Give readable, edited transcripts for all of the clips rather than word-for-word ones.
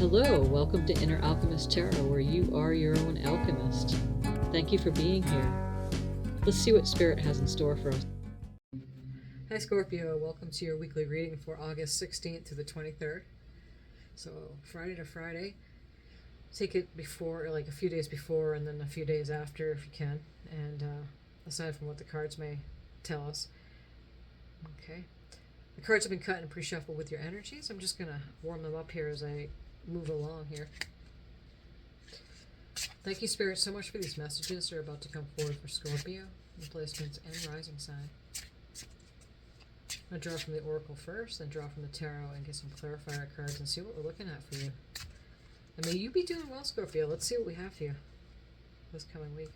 Hello, welcome to Inner Alchemist Tarot, where you are your own alchemist. Thank you for being here. Let's see what Spirit has in store for us. Hi Scorpio, welcome to your weekly reading for August 16th to the 23rd. So Friday to Friday. Take it before, like a few days before and then a few days after if you can. And aside from what the cards may tell us. Okay. The cards have been cut and pre-shuffled with your energies. I'm just going to warm them up here as I move along here. Thank you, Spirit, so much for these messages that are about to come forward for Scorpio, placements, and rising sign. I'm going to draw from the Oracle first, then draw from the Tarot and get some clarifier cards and see what we're looking at for you. And may you be doing well, Scorpio. Let's see what we have for you this coming week.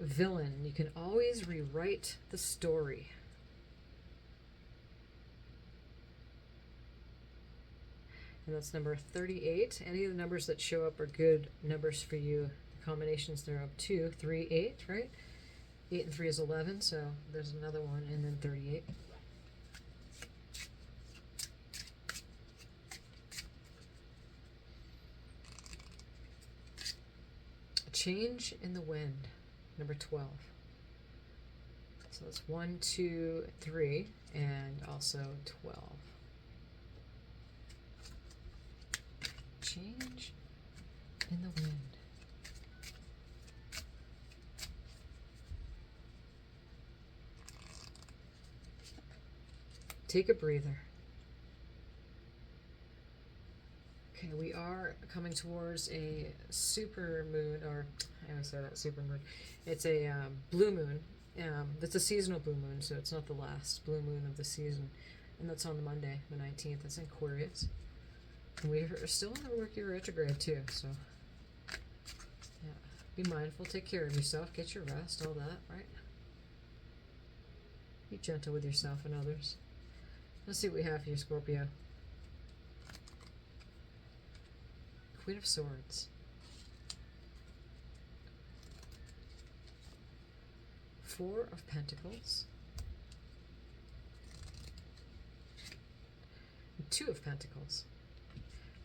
Villain. You can always rewrite the story. And that's number 38. Any of the numbers that show up are good numbers for you. The combinations they're up to 3, 8, right? 8 and 3 is 11, so there's another one, and then 38. A change in the wind, number 12. So it's 1, 2, 3, and also 12. Change in the wind. Take a breather. Okay, we are coming towards a super moon, or I always say that, super moon. It's a blue moon. It's a seasonal blue moon, so it's not the last blue moon of the season. And that's on the Monday, the 19th. That's in Aquarius. And we are still in the Mercury retrograde too, so yeah. Be mindful, take care of yourself, get your rest, all that, right? Be gentle with yourself and others. Let's see what we have here, Scorpio. Queen of Swords. 4 of Pentacles. And 2 of Pentacles.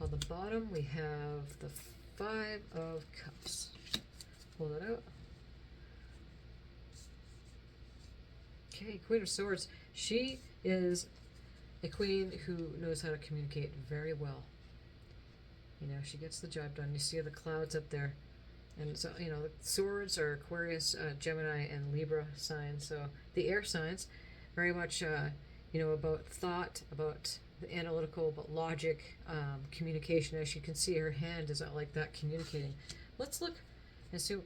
On the bottom, we have the 5 of Cups. Pull that out. Okay, Queen of Swords. She is a queen who knows how to communicate very well. You know, she gets the job done. You see the clouds up there. And so, you know, the swords are Aquarius, Gemini, and Libra signs. So the air signs, very much, you know, about thought, about the analytical, but logic, communication. As you can see, her hand is like that, communicating. Let's look and see what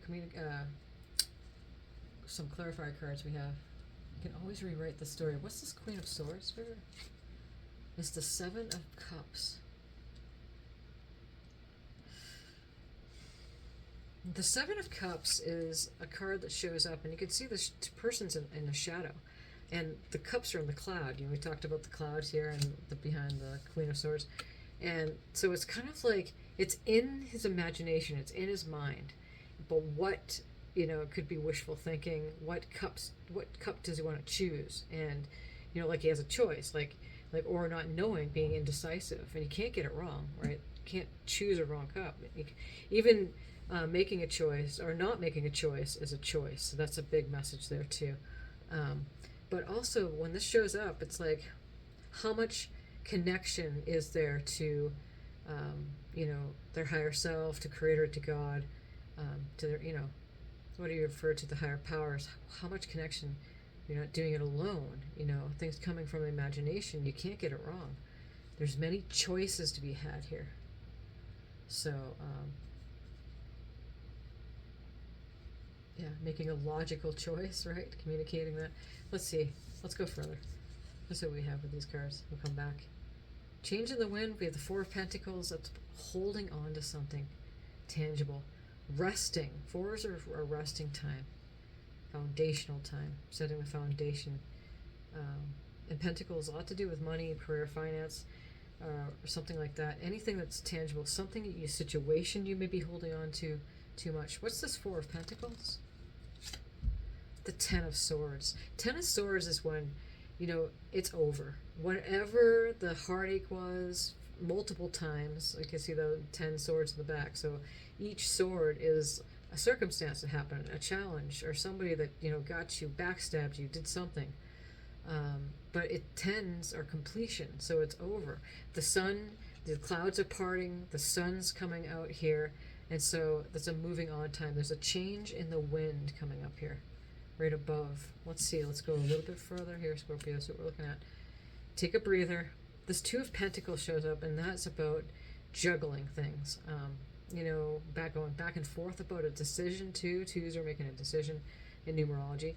some clarifier cards we have. You can always rewrite the story. What's this Queen of Swords for? It's the 7 of Cups. The 7 of Cups is a card that shows up, and you can see this person's in the shadow. And the cups are in the cloud. You know, we talked about the clouds here and behind the Queen of Swords. And so it's kind of like, it's in his imagination, it's in his mind. But what, you know, it could be wishful thinking. What cup does he want to choose? And, you know, like he has a choice, like or not knowing, being indecisive. And you can't get it wrong, right? You can't choose a wrong cup. Even making a choice or not making a choice is a choice. So that's a big message there too. But also, when this shows up, it's like, how much connection is there to, you know, their higher self, to Creator, to God, to their, you know, what do you refer to, the higher powers? How much connection? You're not doing it alone. You know, things coming from imagination, you can't get it wrong. There's many choices to be had here. So, yeah, making a logical choice, right? Communicating that. Let's see. Let's go further. Let's see what we have with these cards. We'll come back. Change in the wind. We have the 4 of Pentacles. That's holding on to something tangible. Resting. 4s are a resting time. Foundational time. Setting the foundation. And Pentacles, a lot to do with money, career, finance, or something like that. Anything that's tangible. Something, a situation you may be holding on to too much. What's this 4 of Pentacles? The 10 of Swords. 10 of Swords is when you know, it's over. Whatever the heartache was, multiple times, like you see the 10 swords in the back. So each sword is a circumstance that happened, a challenge, or somebody that, you know, got you, backstabbed you, did something. But it tends are completion, so it's over. The sun, the clouds are parting, the sun's coming out here, and so there's a moving on time. There's a change in the wind coming up here, right above. Let's see, let's go a little bit further here, Scorpio, so what we're looking at. Take a breather. This Two of Pentacles shows up, and that's about juggling things. You know, going back and forth about a decision. Twos are making a decision in numerology.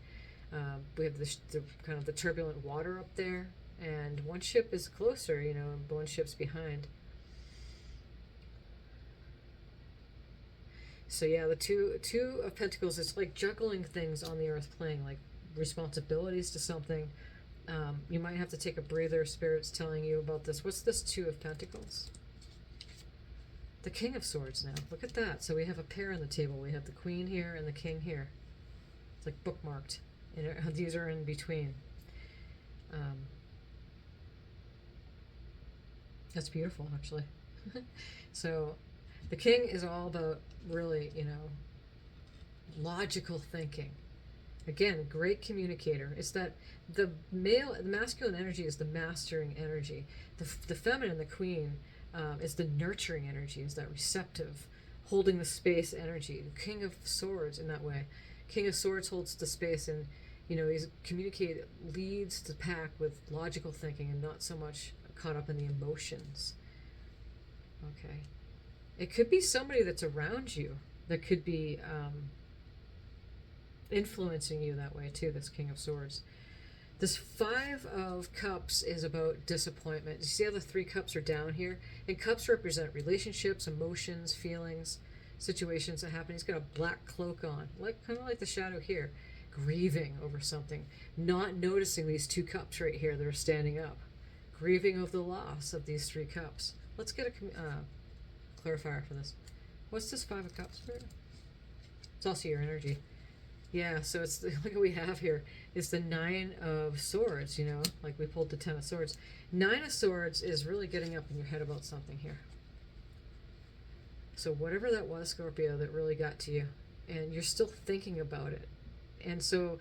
We have the kind of the turbulent water up there, and one ship is closer, you know, and one ship's behind. So yeah, the two of Pentacles, it's like juggling things on the earth plane, like responsibilities to something. You might have to take a breather. Spirit's telling you about this. What's this Two of Pentacles? The King of Swords now. Look at that. So we have a pair on the table. We have the Queen here and the King here. It's like bookmarked. And these are in between. That's beautiful, actually. So the King is all about really, you know, logical thinking. Again, great communicator. It's that the masculine energy is the mastering energy. The feminine, the queen, is the nurturing energy, is that receptive, holding the space energy. The King of Swords in that way. King of Swords holds the space, and you know, he's leads the pack with logical thinking and not so much caught up in the emotions. Okay. It could be somebody that's around you that could be influencing you that way too, this King of Swords. This Five of Cups is about disappointment. You see how the three cups are down here? And cups represent relationships, emotions, feelings, situations that happen. He's got a black cloak on, kind of like the shadow here. Grieving over something. Not noticing these two cups right here that are standing up. Grieving over the loss of these three cups. Let's get a clarifier for this. What's this Five of Cups, Spirit? It's also your energy. Yeah, so it's look what we have here is the Nine of Swords, you know, like we pulled the Ten of Swords. Nine of Swords is really getting up in your head about something here. So whatever that was, Scorpio, that really got to you, and you're still thinking about it. And so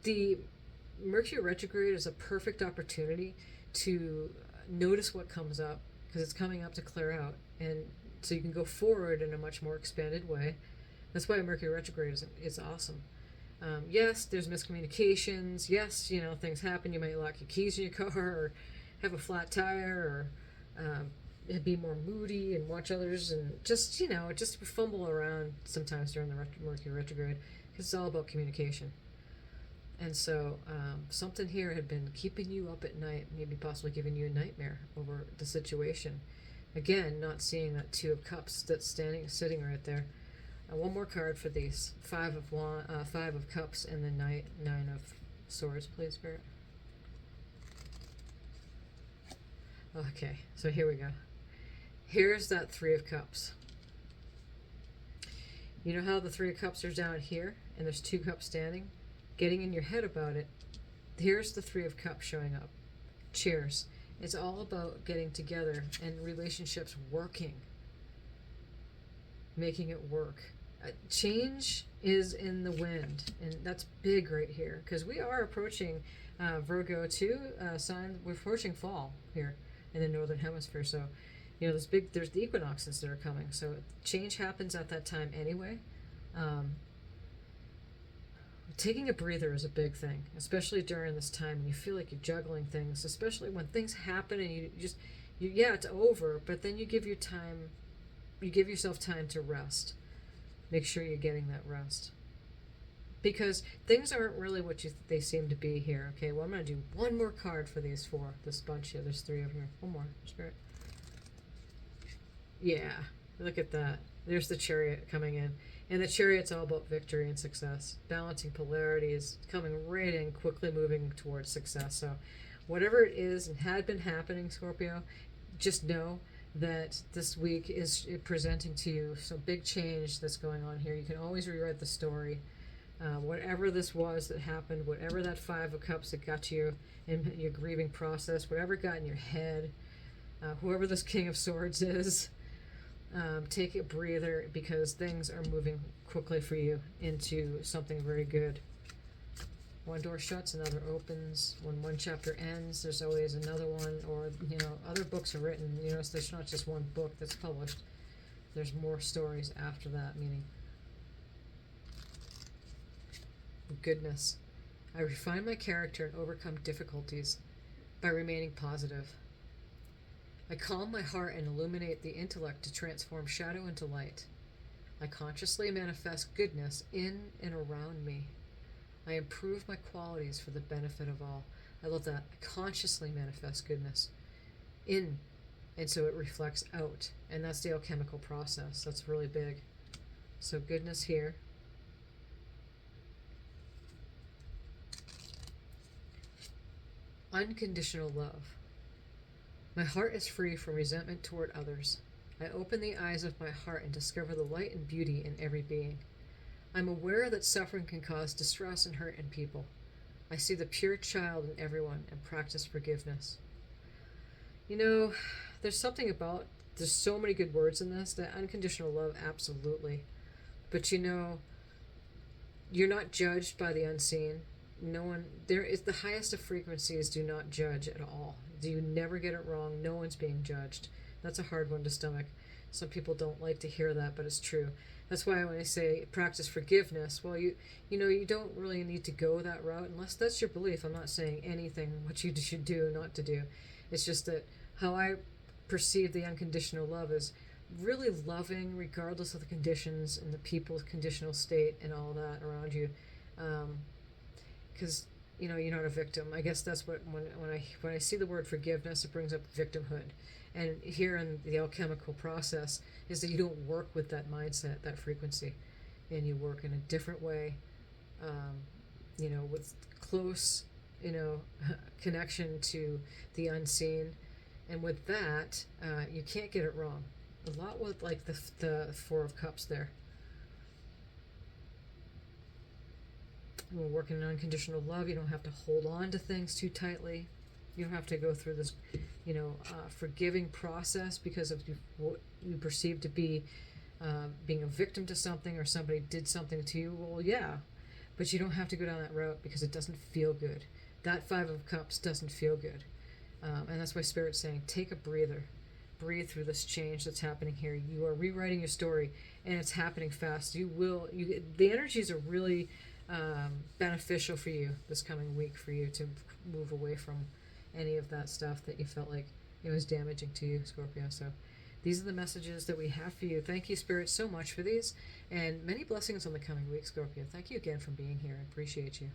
the Mercury retrograde is a perfect opportunity to notice what comes up, because it's coming up to clear out, and so you can go forward in a much more expanded way. That's why Mercury retrograde is awesome. Yes, there's miscommunications. Yes, you know, things happen. You might lock your keys in your car, or have a flat tire, or be more moody and watch others, and just, you know, just fumble around sometimes during the Mercury retrograde, because it's all about communication. And so something here had been keeping you up at night, maybe possibly giving you a nightmare over the situation. Again, not seeing that Two of Cups that's sitting right there. One more card for these. Five of Cups and the Nine of Swords, please, Spirit. Okay, so here we go. Here's that Three of Cups. You know how the Three of Cups are down here, and there's two cups standing? Getting in your head about it. Here's the Three of Cups showing up. Cheers. It's all about getting together and relationships working. Making it work. Change is in the wind, and that's big right here, because we are approaching Virgo 2 sign. We're approaching fall here in the northern hemisphere, so you know there's the equinoxes that are coming, so change happens at that time anyway. Taking a breather is a big thing, especially during this time when you feel like you're juggling things, especially when things happen and you it's over, but then you give yourself time to rest. Make sure you're getting that rest, because things aren't really what they seem to be here. Okay, well, I'm going to do one more card for this bunch here. There's three over here. One more, Spirit. Yeah, look at that. There's the Chariot coming in, and the Chariot's all about victory and success. Balancing polarities, coming right in, quickly moving towards success. So whatever it is and had been happening, Scorpio, just know that this week is presenting to you some big change that's going on here. You can always rewrite the story. Whatever this was that happened, whatever that Five of Cups that got to you in your grieving process, whatever got in your head, whoever this King of Swords is, take a breather, because things are moving quickly for you into something very good. One door shuts, another opens. When one chapter ends, there's always another one, or, other books are written. There's not just one book that's published. There's more stories after that, meaning goodness. I refine my character and overcome difficulties by remaining positive. I calm my heart and illuminate the intellect to transform shadow into light. I consciously manifest goodness in and around me. I improve my qualities for the benefit of all. I love that. I consciously manifest goodness in, and so it reflects out. And that's the alchemical process. That's really big. So goodness here. Unconditional love. My heart is free from resentment toward others. I open the eyes of my heart and discover the light and beauty in every being. I'm aware that suffering can cause distress and hurt in people. I see the pure child in everyone and practice forgiveness. There's something about, there's so many good words in this, that unconditional love, absolutely. But you're not judged by the unseen. No one, there is the highest of frequencies, do not judge at all. Do you never get it wrong? No one's being judged. That's a hard one to stomach. Some people don't like to hear that, but it's true. That's why when I say practice forgiveness, well, you don't really need to go that route unless that's your belief. I'm not saying anything what you should do or not to do. It's just that how I perceive the unconditional love is really loving regardless of the conditions and the people's conditional state and all that around you. Because you're not a victim. I guess that's what when I see the word forgiveness, it brings up victimhood. And here in the alchemical process is that you don't work with that mindset, that frequency, and you work in a different way, with close, connection to the unseen. And with that, you can't get it wrong. A lot with like the Four of Cups there. We're working in unconditional love. You don't have to hold on to things too tightly. You don't have to go through this, forgiving process because of what you perceive to be being a victim to something, or somebody did something to you. Well, yeah, but you don't have to go down that route because it doesn't feel good. That Five of Cups doesn't feel good. And that's why Spirit's saying, take a breather. Breathe through this change that's happening here. You are rewriting your story, and it's happening fast. The energies are really beneficial for you this coming week, for you to move away from any of that stuff that you felt like it was damaging to you, Scorpio. So these are the messages that we have for you. Thank you, Spirit, so much for these, and many blessings on the coming week, Scorpio. Thank you again for being here. I appreciate you.